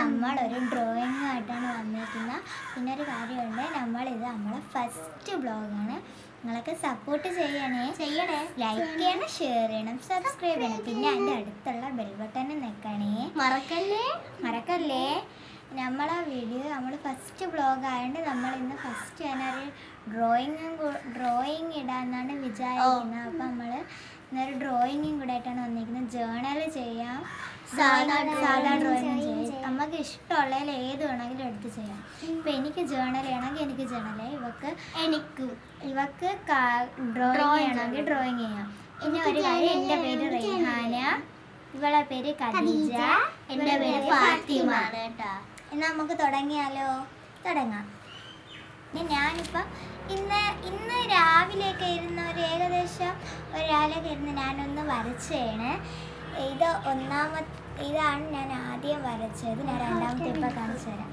നമ്മളൊരു ഡ്രോയിങ്ങായിട്ടാണ് വന്നിരിക്കുന്നത്. പിന്നെ ഒരു കാര്യമുണ്ട്, നമ്മളെ ഫസ്റ്റ് ബ്ലോഗാണ്. നിങ്ങളൊക്കെ സപ്പോർട്ട് ചെയ്യണേ, ലൈക്ക് ചെയ്യണം, ഷെയർ ചെയ്യണം, സബ്സ്ക്രൈബ് ചെയ്യണം. പിന്നെ അതിൻ്റെ അടുത്തുള്ള ബെൽ ബട്ടൺ നിൽക്കണേ, മറക്കല്ലേ. നമ്മളെ വീഡിയോ നമ്മൾ ഫസ്റ്റ് ബ്ലോഗ് ആയതുകൊണ്ട് നമ്മളിന്ന് ഫസ്റ്റ് ഞാനൊരു ഡ്രോയിങ് ഇടാമെന്നാണ് വിചാരിക്കുന്നത്. അപ്പം നമ്മൾ ഇന്നൊരു ഡ്രോയിങ്ങും കൂടെ ആയിട്ടാണ് വന്നിരിക്കുന്നത്. ജേണൽ ചെയ്യാം, സാധാ ഡ്രോയിങ് ചെയ്യാം. നമുക്ക് ഇഷ്ടമുള്ളതിൽ ഏത് വേണമെങ്കിലും എടുത്ത് ചെയ്യാം. ഇപ്പം എനിക്ക് ജേണൽ ചെയ്യണമെങ്കിൽ എനിക്ക് ജേണൽ, ഇവക്ക് ഡ്രോയിങ് ചെയ്യണമെങ്കിൽ ഡ്രോയിങ് ചെയ്യാം. പിന്നെ ഒരു കാര്യം, എൻ്റെ പേര് റെയ്ഹാന, ഇവളെ പേര് ഖദീജ, എൻ്റെ പേര് ഫാത്തിമ കേട്ടോ. എന്നാൽ നമുക്ക് തുടങ്ങാം. ഞാനിപ്പം ഇന്ന് രാവിലെയൊക്കെ ഇരുന്ന് ഏകദേശം രാവിലെയൊക്കെ ഇരുന്ന് ഞാനൊന്ന് വരച്ചാണ്. ഇതാണ് ഞാൻ ആദ്യം വരച്ചത്. ഞാൻ രണ്ടാമത്തെ ഇപ്പം കാണിച്ചു തരാം.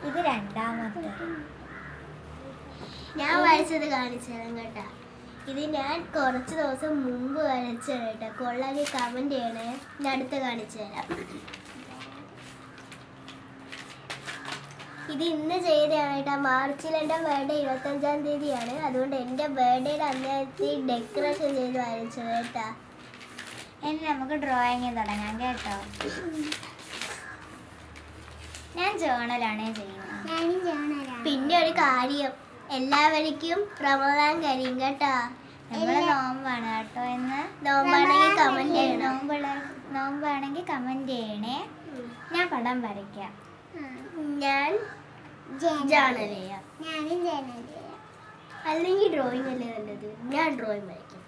ഇത് രണ്ടാമത്തെ ഞാൻ വരച്ചത് കാണിച്ചു തരാം കേട്ടോ. ഇത് ഞാൻ കുറച്ച് ദിവസം മുമ്പ് വരച്ചത് കേട്ടോ. കൊള്ളാതെ കമൻറ്റ് ചെയ്യണേ, ഞാൻ അടുത്ത് കാണിച്ചു തരാം. ഇത് ഇന്ന് ചെയ്തതാണ് കേട്ടോ. മാർച്ചിൽ എൻ്റെ ബർത്ത്ഡേ 25-ാം തീയതിയാണ്. അതുകൊണ്ട് എൻ്റെ ബർത്ത്ഡേയുടെ അന്നേരത്തെ ഡെക്കറേഷൻ ചെയ്ത് വരച്ചത് കേട്ടോ. ഇനി നമുക്ക് ഡ്രോയിങ് തുടങ്ങാം കേട്ടോ. ഞാൻ ജേണലാണ് ചെയ്യുന്നത്. പിന്നെ ഒരു കാര്യം, എല്ലാവർക്കും റമദാൻ കഴിയും കേട്ടോ. നമ്മള് നോമ്പാണ് കേട്ടോ. എന്ന് നോമ്പാണെങ്കിൽ കമൻറ്റ് ചെയ്യണം. നോമ്പാണെങ്കിൽ കമൻറ്റ് ചെയ്യണേ. ഞാൻ പടം വരയ്ക്കാം. ഞാൻ ജേണൽ ചെയ്യാം. അല്ലെങ്കിൽ ഡ്രോയിങ് അല്ലേ നല്ലത്. ഞാൻ ഡ്രോയിങ് വരയ്ക്കും.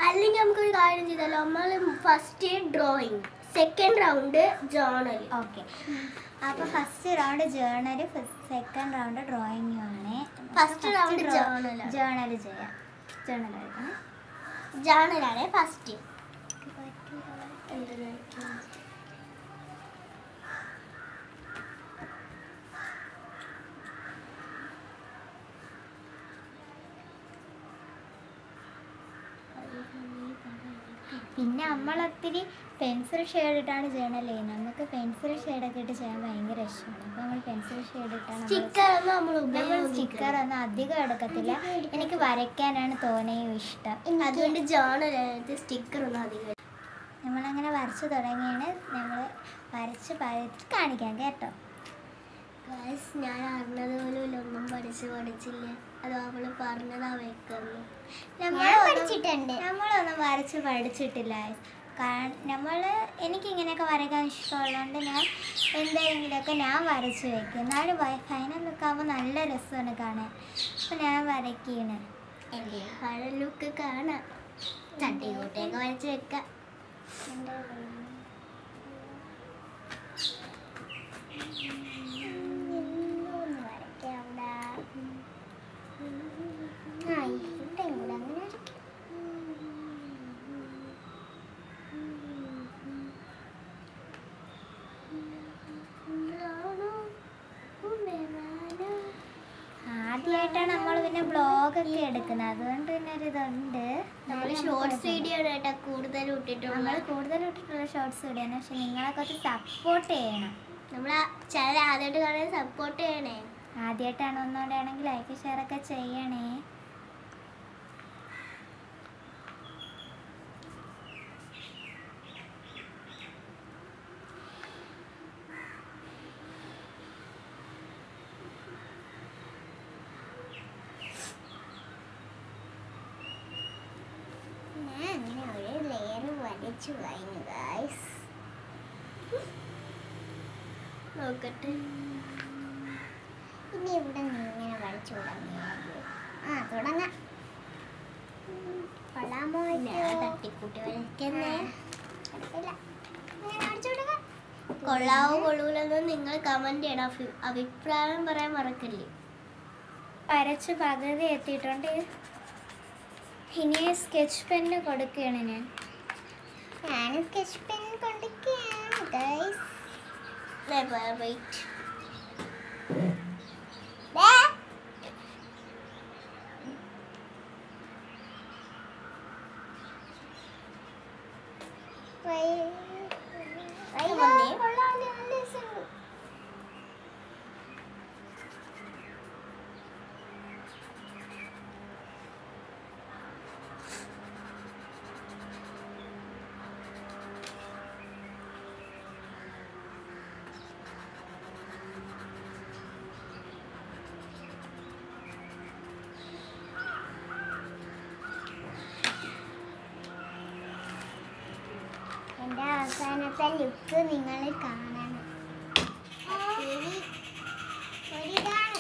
അല്ലെങ്കിൽ നമുക്കൊരു കാര്യം ചെയ്താലോ, നമ്മൾ first drawing, second round journal. Okay, അപ്പോൾ first round journal, second round drawing ആണ്. ഫസ്റ്റ് റൗണ്ട് ജേണൽ ചെയ്യാം. ജേണലാണ് ഫസ്റ്റ്. പിന്നെ നമ്മളൊത്തിരി പെൻസിൽ ഷെയ്ഡ് ഇട്ടാണ് ജേണൽ ചെയ്യുന്നത്. നമുക്ക് പെൻസിൽ ഷെയ്ഡൊക്കെ ഇട്ട് ചെയ്യാൻ ഭയങ്കര ഇഷ്ടമാണ്. അപ്പോൾ നമ്മൾ പെൻസിൽ ഷെയ്ഡ് ഇട്ടാണ്. സ്റ്റിക്കറൊന്നും അധികം എടുക്കത്തില്ല. എനിക്ക് വരയ്ക്കാനാണ് തോനെയും ഇഷ്ടം. അതുകൊണ്ട് ജേണൽ സ്റ്റിക്കറൊന്നും അധികം. നമ്മളങ്ങനെ വരച്ച് തുടങ്ങിയാണ്. നമ്മൾ വരച്ച് കാണിക്കാം കേട്ടോ. ഞാൻ അറിഞ്ഞതുപോലും ഒന്നും പഠിച്ചില്ല. അത് അവള് പറഞ്ഞതാ വെക്കുന്നു. നമ്മളൊന്നും വരച്ച് പഠിച്ചിട്ടില്ല. എനിക്കിങ്ങനെയൊക്കെ വരയ്ക്കാൻ ഇഷ്ടമുള്ളതുകൊണ്ട് ഞാൻ എന്തെങ്കിലുമൊക്കെ ഞാൻ വരച്ച് വയ്ക്കും. എന്നാലും ഫൈനൽ ലുക്കാകുമ്പോൾ നല്ല രസമാണ് കാണാൻ. അപ്പം ഞാൻ വരയ്ക്കുകയാണ്. എൻ്റെ ഫൈനൽ ലുക്ക് കാണാം. ചട്ടികൂട്ടയൊക്കെ വരച്ച് വെക്കാം. ആദ്യമായിട്ടാണ് നമ്മൾ പിന്നെ ബ്ലോഗൊക്കെ എടുക്കുന്നത്. അതുകൊണ്ട് പിന്നെ ഒരിതുണ്ട്. നമ്മൾ ഷോർട്സ് വീഡിയോ കേട്ടോ കൂടുതലും ഇട്ടിട്ടുള്ള ഷോർട്സ് വീഡിയോ ആണ്. പക്ഷെ നിങ്ങളൊക്കെ ഒന്ന് സപ്പോർട്ട് ചെയ്യണം. നമ്മൾ ചാനൽ ആദ്യമായിട്ട് കാണാൻ സപ്പോർട്ട് ചെയ്യണേ. ആദ്യമായിട്ടാണ് ഒന്നുകൂടെയാണെങ്കിൽ ലൈക്ക് ഷെയർ ഒക്കെ ചെയ്യണേ. കഴിഞ്ഞു ഗൈസ്. നോക്കട്ടെ. ഇനി ഇവിടെ ഇങ്ങനെ വരച്ചു തുടങ്ങാം. കൊള്ളാമോ? തട്ടിക്കൂട്ടി വരയ്ക്കുന്നേ. കൊള്ളാവോ കൊള്ളൂലെന്ന് നിങ്ങൾ കമന്റ് ചെയ്യണം. അഭിപ്രായം പറയാൻ മറക്കല്ലേ. വരച്ച് പകുതി എത്തിയിട്ടുണ്ട്. ഇനി സ്കെച്ച് പെന്ന് കൊടുക്കുകയാണ് ഞാൻ സ്കെച്ച് പെൻ കൊടുക്കുകയാണ് ഗൈസ്. വെയിറ്റ്. എൻ്റെ അവസാനത്തെ ലുക്ക് നിങ്ങൾ കാണണം. ഒരിതാണ്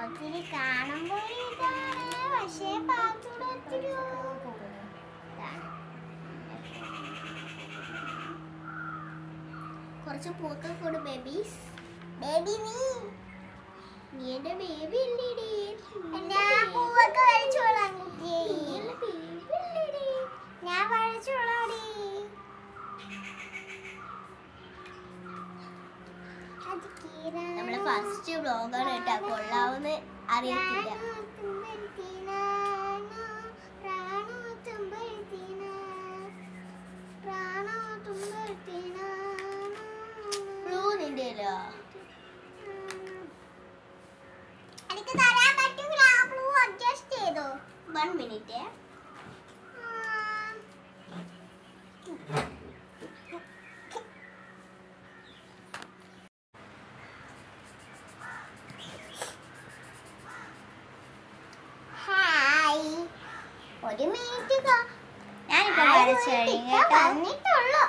ഒത്തിരി കാണുമ്പോൾ ഇതാണ്, പക്ഷേ പാത്തൂടെ ഒത്തിരി കുറച്ച് പൂക്കൾ കൂടെ ബേബീസ്. ബേബി നീ എന്റെ ബേബി ഇല്ലേടി. പൂവൊക്കെ വരച്ചോളാം കുട്ടിയെ. ഞാൻ വരച്ചോളാടി. നമ്മളെ ഫസ്റ്റ് വ്ലോഗാണ് കേട്ടോ, കൊള്ളാവുന്ന അറിയത്തില്ല. എനിക്ക് തരാൻ പറ്റൂല. ബ്ലൂ അഡ്ജസ്റ്റ് ചെയ്തോ. 1 മിനിറ്റ്. ഹായ്, 1 മിനിറ്റ് ഞാനിപ്പോ വരച്ചു കഴിഞ്ഞു. പറഞ്ഞിട്ടുള്ളൂ.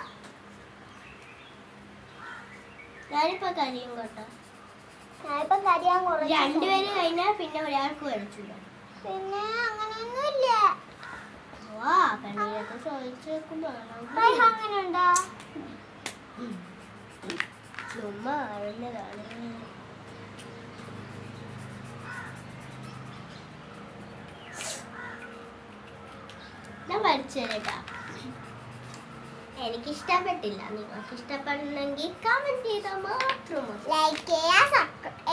ഞാനിപ്പോ കരിയും കേട്ടോ. ഞാനിപ്പോ കരിയാൻ രണ്ടുപേരും കഴിഞ്ഞാൽ പിന്നെ ഒരാൾക്ക് വരച്ചില്ല. പിന്നെ അങ്ങനെയൊന്നുമില്ല. അങ്ങനെയുണ്ടോ? ചുമ്മാ അറിഞ്ഞതാണ്. ഞാൻ വരച്ചു തരട്ടാ. എനിക്ക് ഇഷ്ടപ്പെട്ടില്ല. നിങ്ങൾക്ക് ഇഷ്ടപ്പെടണമെങ്കിൽ കമന്റ് ചെയ്താൽ മാത്രം മതി. ലൈക്ക് ചെയ്യുക.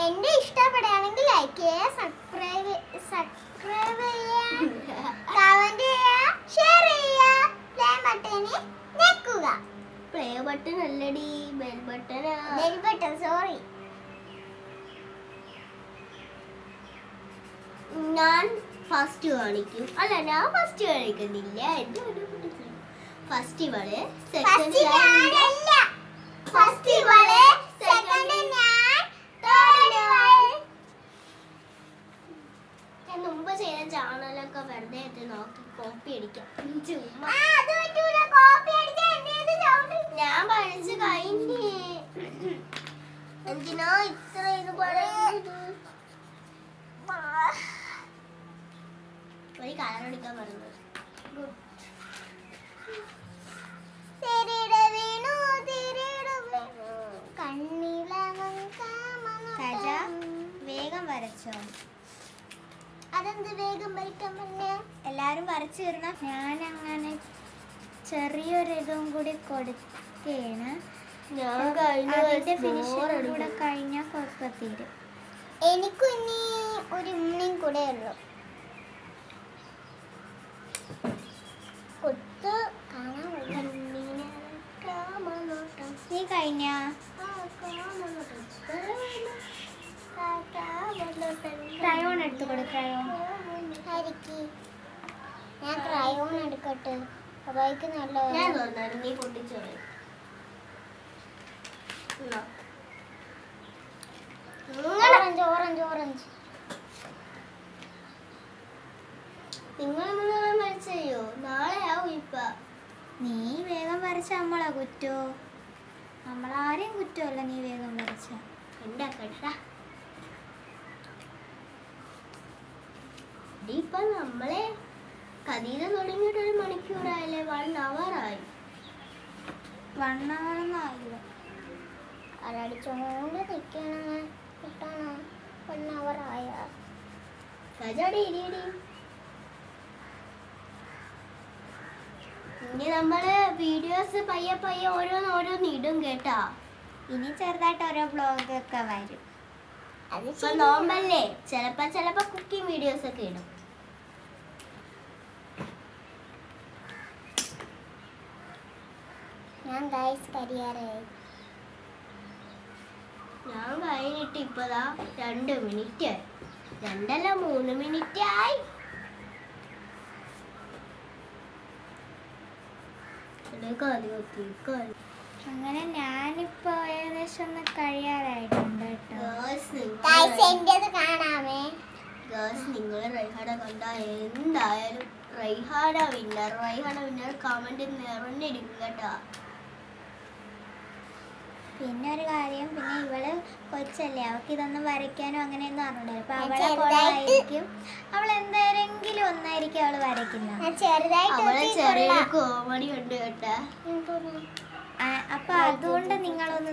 എന്റെ ഇഷ്ടപ്പെടുകയാണെങ്കിൽ ലൈക്ക് ചെയ്യുക, സബ്സ്ക്രൈബ് ചെയ്യുക, കമന്റ് ചെയ്യുക, ഷെയർ ചെയ്യുക, പ്ലേ ബട്ടണിൽ ഞെക്കുക. പ്ലേ ബട്ടൺ അല്ലടി, bell button. Bell button, sorry. ഞാൻ ഫസ്റ്റ് കാണിക്കും. അല്ല, ഞാൻ ഫസ്റ്റ് കാണിക്കുന്നില്ല. എന്റെ ഫസ്റ്റ് ഇവള്, സെക്കൻഡ് ഞാനല്ല. ഫസ്റ്റ് ഇവള്, സെക്കൻഡ് ഞാൻ, തേർഡ് ഇവൾ. ഞാൻ മുമ്പ് ചെയ്ത ചാനലൊക്കെ വെറുതെ നോക്കി കോപ്പി അടിക്കാം. ചുമ്മാ അത് പറ്റൂല. കോപ്പി അടിച്ചാൽ ഞാൻ പഠിച്ചു കഴിഞ്ഞേ. എന്തിനാ ഇത്ര ഇത് പറയുന്നത്? ഒരു കളർ അടിക്കാൻ പറഞ്ഞത്. ഗുഡ്. വേഗം വരച്ചോ. അതെന്ത് വേഗം വരയ്ക്കാൻ പറഞ്ഞ? എല്ലാരും വരച്ചു തരുന്ന ഞാൻ അങ്ങനെ ചെറിയൊരിതും കൂടി കൊടുക്കുകയാണ്. അതിന്റെ ഫിനിഷിംഗ് കൂടെ കഴിഞ്ഞാൽ കുഴപ്പത്തീരും. എനിക്കും ഇനി ഒരു ഉണ്ണിയും കൂടെ ഉള്ളു. നീ കഴിഞ്ഞ ക്രയോൺ എടുത്തു കൊടു. ക്രയോൺ ഞാൻ ക്രയോൺ എടുക്കട്ടെ. അതായിരിക്കും നല്ലത്. നീ പൊട്ടിച്ചോളൂ. Orange orange orange. നിങ്ങൾ വരച്ചോ. നാളെ ആവും. ഇപ്പ നീ വേഗം വരച്ച നമ്മളാ കുറ്റോ? നമ്മളാരെയും കുറ്റമല്ല നീ വേഗം വരച്ച. ഇപ്പൊ നമ്മളെ കഥീത തുടങ്ങിയിട്ട് 1 മണിക്കൂറായല്ലേ? 1 hour ആയി. 1 hour ഒന്നും ആയില്ല. അരടിച്ചോണ്ട് നിൽക്കണ കിട്ടണ 1 hour ആയ. ഇനി നമ്മള് വീഡിയോസ് പയ്യെ പയ്യെ ഓരോന്ന് ഇടും കേട്ടാ. ഇനി ചെറുതായിട്ട് ഓരോ വ്ലോഗൊക്കെ വരും. ഇപ്പൊ നോമ്പല്ലേ, ചിലപ്പോ കുക്കിംഗ് വീഡിയോസ് ഒക്കെ ഇടും. ഞാൻ കഴിഞ്ഞിട്ട് ഇപ്പതാ 2 മിനിറ്റ് ആയി. 2 അല്ല 3 മിനിറ്റ് ആയി. അങ്ങനെ ഞാനിപ്പോ ഏകദേശം ഒന്ന് കഴിയാറായിട്ടുണ്ട് കേട്ടോ. കാണാമേ നിങ്ങൾ റൈഹാന കണ്ട എന്തായാലും റൈഹാന വിന്നർ കമന്റ് നിറഞ്ഞിരിക്കും കേട്ടോ. പിന്നെ ഒരു കാര്യം, പിന്നെ ഇവള് കൊച്ചല്ലേ, അവൾക്ക് ഇതൊന്നും വരയ്ക്കാനോ അങ്ങനെയൊന്നും അറിഞ്ഞില്ല. അപ്പൊ അവളെ കൊള്ളായിരിക്കും, അവൾ എന്തായാലും ഒന്നായിരിക്കും അവള് വരയ്ക്കുന്നത്. ചെറിയ കോമഡി ഉണ്ട് കേട്ടാ. അപ്പൊ അതുകൊണ്ട് നിങ്ങളൊന്ന്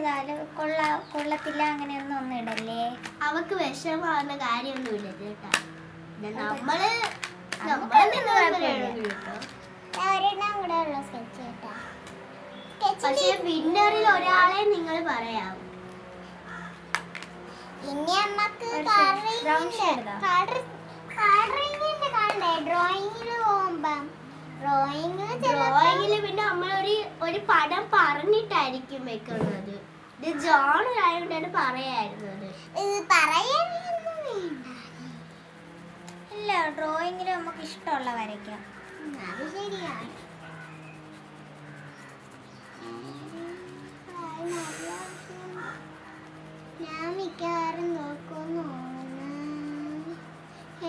കൊള്ളത്തില്ല അങ്ങനെയൊന്നും ഒന്നും ഇടല്ലേ. അവക്ക് വിഷമാവുന്ന കാര്യമൊന്നുമില്ല കേട്ടാ. പക്ഷേ വിന്നറിൽ ഒരാളെ നിങ്ങൾ പറയാം. ഇനി നമുക്ക് ഡ്രോയിങ്ങില് പിന്നെ നമ്മൾ ഒരു പടം പറഞ്ഞിട്ടായിരിക്കും വെക്കുന്നത്. ഇത് ജോണറായോണ്ടാണ് പറയായിരുന്നത്. ഇല്ല, ഡ്രോയിങ്ങിൽ നമുക്ക് ഇഷ്ടമുള്ള വരയ്ക്കാം. അത് ശരിയാണ്. ഞാൻ മിക്കവാറും നോക്കുന്നു.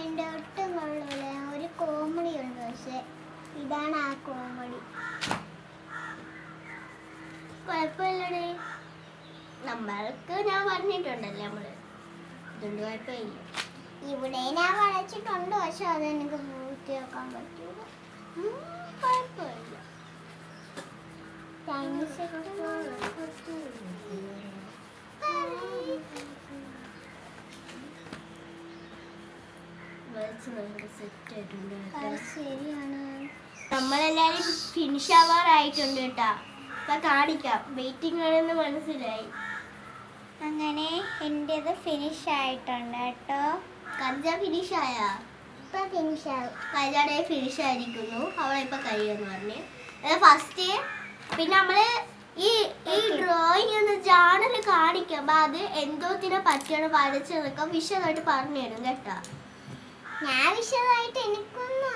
എൻ്റെ ഒട്ടും കൊള്ളൂല. ഒരു കോമഡി ഉണ്ട്, പക്ഷെ ഇതാണ് ആ കോമഡി. കുഴപ്പമില്ലടേ, നമ്മൾക്ക് ഞാൻ പറഞ്ഞിട്ടുണ്ടല്ലേ നമ്മള്, ഇതുകൊണ്ട് കുഴപ്പമില്ല. ഇവിടെ ഞാൻ വരച്ചിട്ടുണ്ട്, പക്ഷെ അതെനിക്ക് പൂർത്തിയാക്കാൻ പറ്റൂല. കുഴപ്പമില്ല. ശരിയാണ്, നമ്മളെല്ലാരും ഫിനിഷ് ആവാറായിട്ടുണ്ട് കേട്ടാ. ഇപ്പൊ കാണിക്കാം, വെയിറ്റിംഗ് ആണെന്ന് മനസ്സിലായി. അങ്ങനെ എന്റേത് ഫിനിഷ് ആയിട്ടുണ്ട് കേട്ടോ. കഞ്ച ഫിനിഷ് ആയാ? ഇപ്പൊ ഫിനിഷ് ആവും. കഞ്ചാടെ ഫിനിഷ് ആയിരിക്കുന്നു. അവളിപ്പൊ കഴിയുമെന്ന് പറഞ്ഞ് ഫസ്റ്റ്. പിന്നെ നമ്മള് ഈ ഡ്രോയിങ് എന്ന ജേണൽ കാണിക്കുമ്പോ അത് എന്തോത്തിനെ പറ്റിയാണ് വരച്ചതൊക്കെ വിശദമായിട്ട് പറഞ്ഞു തരും കേട്ടാ. ഞാൻ വിശദമായിട്ട് എനിക്കൊന്നും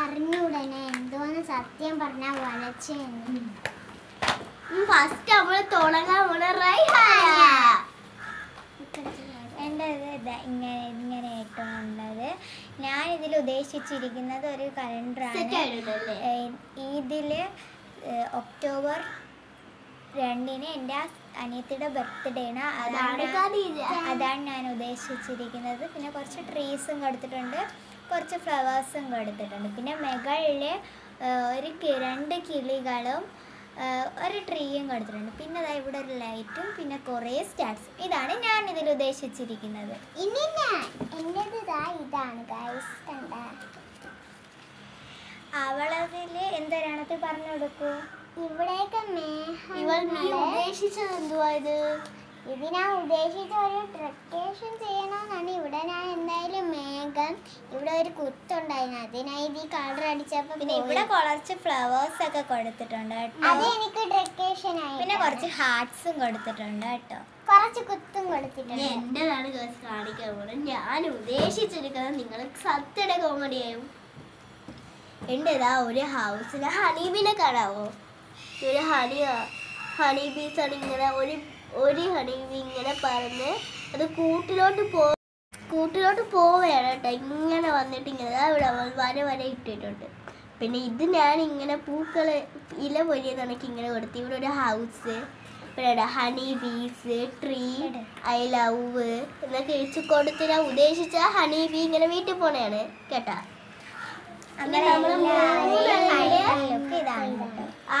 അറിഞ്ഞൂടനെ എന്തോന്ന് സത്യം പറഞ്ഞാ വരച്ചേന്ന്. ഫസ്റ്റ് നമ്മള് തുടങ്ങാൻ പോണ എൻ്റെ ഇങ്ങനെ ഇട്ടുള്ളത്. ഞാൻ ഇതിൽ ഉദ്ദേശിച്ചിരിക്കുന്നത് ഒരു കലണ്ടറാണ്. ഇതില് ഒക്ടോബർ 2-ന് എൻ്റെ അനിയത്തിയുടെ ബർത്ത്ഡേ ആണ്. അതാണ് ഞാൻ ഉദ്ദേശിച്ചിരിക്കുന്നത്. പിന്നെ കുറച്ച് ട്രീസും കൊടുത്തിട്ടുണ്ട്, കുറച്ച് ഫ്ലവേഴ്സും കൊടുത്തിട്ടുണ്ട്. പിന്നെ മുകളിൽ 2 കിളികളും ഒരു ട്രീയും കൊടുത്തിട്ടുണ്ട്. പിന്നെ അതാ ഇവിടെ ഒരു ലൈറ്റും പിന്നെ കുറേ സ്റ്റാർസും. ഇതാണ് ഞാൻ ഇതിൽ ഉദ്ദേശിച്ചിരിക്കുന്നത്. അവളതിൽ എന്തരാണത് പറഞ്ഞു കൊടുക്കൂ. ഇവിടെയൊക്കെ ഉദ്ദേശിച്ചത് എന്തുവാ ഇത്? ഇത് ഞാൻ ഉദ്ദേശിച്ച ഒരു ഡെക്കറേഷൻ ചെയ്യണമെന്നാണ്. ഇവിടെ ഞാൻ എന്തായാലും മേഘം, ഇവിടെ ഒരു കുത്തുണ്ടായിരുന്നു, അതിനായി ഈ കളർ അടിച്ചപ്പോ. പിന്നെ ഇവിടെ കുറച്ച് ഫ്ലവേഴ്സ് ഒക്കെ കൊടുത്തിട്ടുണ്ട് കേട്ടോ. അത് എനിക്ക് ഡെക്കറേഷൻ ആയി. പിന്നെ കുറച്ച് ഹാർട്ട്സും കൊടുത്തിട്ടുണ്ട് കേട്ടോ. കുറച്ച് കുത്തും കൊടുത്തിട്ടുണ്ട്. എന്റേതാണ് കാണിക്കാൻ പോകുന്നത്. ഞാൻ ഉദ്ദേശിച്ചെടുക്കുന്നത് നിങ്ങൾ സത്യയുടെ കോമഡിയായും. എന്റേതാ ഒരു ഹൗസിലെ ഹണീബിനെ കാണാവോ? ഒരു ഹണി ബീസാണ്. ഇങ്ങനെ ഒരു ഹണീബി ഇങ്ങനെ പറഞ്ഞ് അത് കൂട്ടിലോട്ട് പോവുകയാണ് കേട്ടോ. ഇങ്ങനെ വന്നിട്ട് ഇങ്ങനെ ഇവിടെ വര ഇട്ടിട്ടുണ്ട്. പിന്നെ ഇത് ഞാൻ ഇങ്ങനെ പൂക്കള് ഇല പൊരിയ കണക്ക് ഇങ്ങനെ കൊടുത്തു. ഇവിടെ ഒരു ഹൗസ്, പിന്നെ honey Bs, tree, I love എന്നൊക്കെ എഴുതി കൊടുത്ത് ഞാൻ ഉദ്ദേശിച്ച ഹണി ബീ ഇങ്ങനെ വീട്ടിൽ പോണേണ് കേട്ടാ.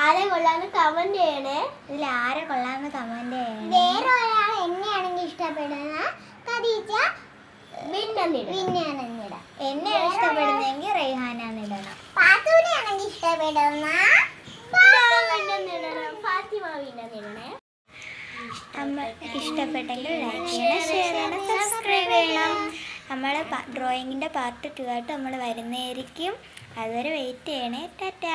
ആരെ കൊള്ളാന്ന് കമന്റ് ചെയ്യണേ. ഇതിൽ ആരെ കൊള്ളാന്ന് കമന്റ് ചെയ്യണേ. വേറെ ഒരാൾ എന്നെയാണെങ്കിൽ ഇഷ്ടപ്പെടുന്ന എന്നെയാണ് ഇഷ്ടപ്പെടുന്നെങ്കിൽ റൈഹാനാന്നിടണം. പാത്തൂനെയാണെങ്കിൽ ഇഷ്ടപ്പെടുന്ന ഫാത്തിമ. ഇഷ്ടപ്പെട്ടെങ്കിൽ ലൈക്ക് ചെയ്യണം, ഷെയർ ചെയ്യണം, സബ്സ്ക്രൈബ് ചെയ്യണം. നമ്മൾ ഡ്രോയിങ്ങിൻ്റെ പാർട്ട് 2 ആയിട്ട് നമ്മൾ വരുന്നതായിരിക്കും. അതുവരെ വെയിറ്റ് ചെയ്യണേ. ടാറ്റാ.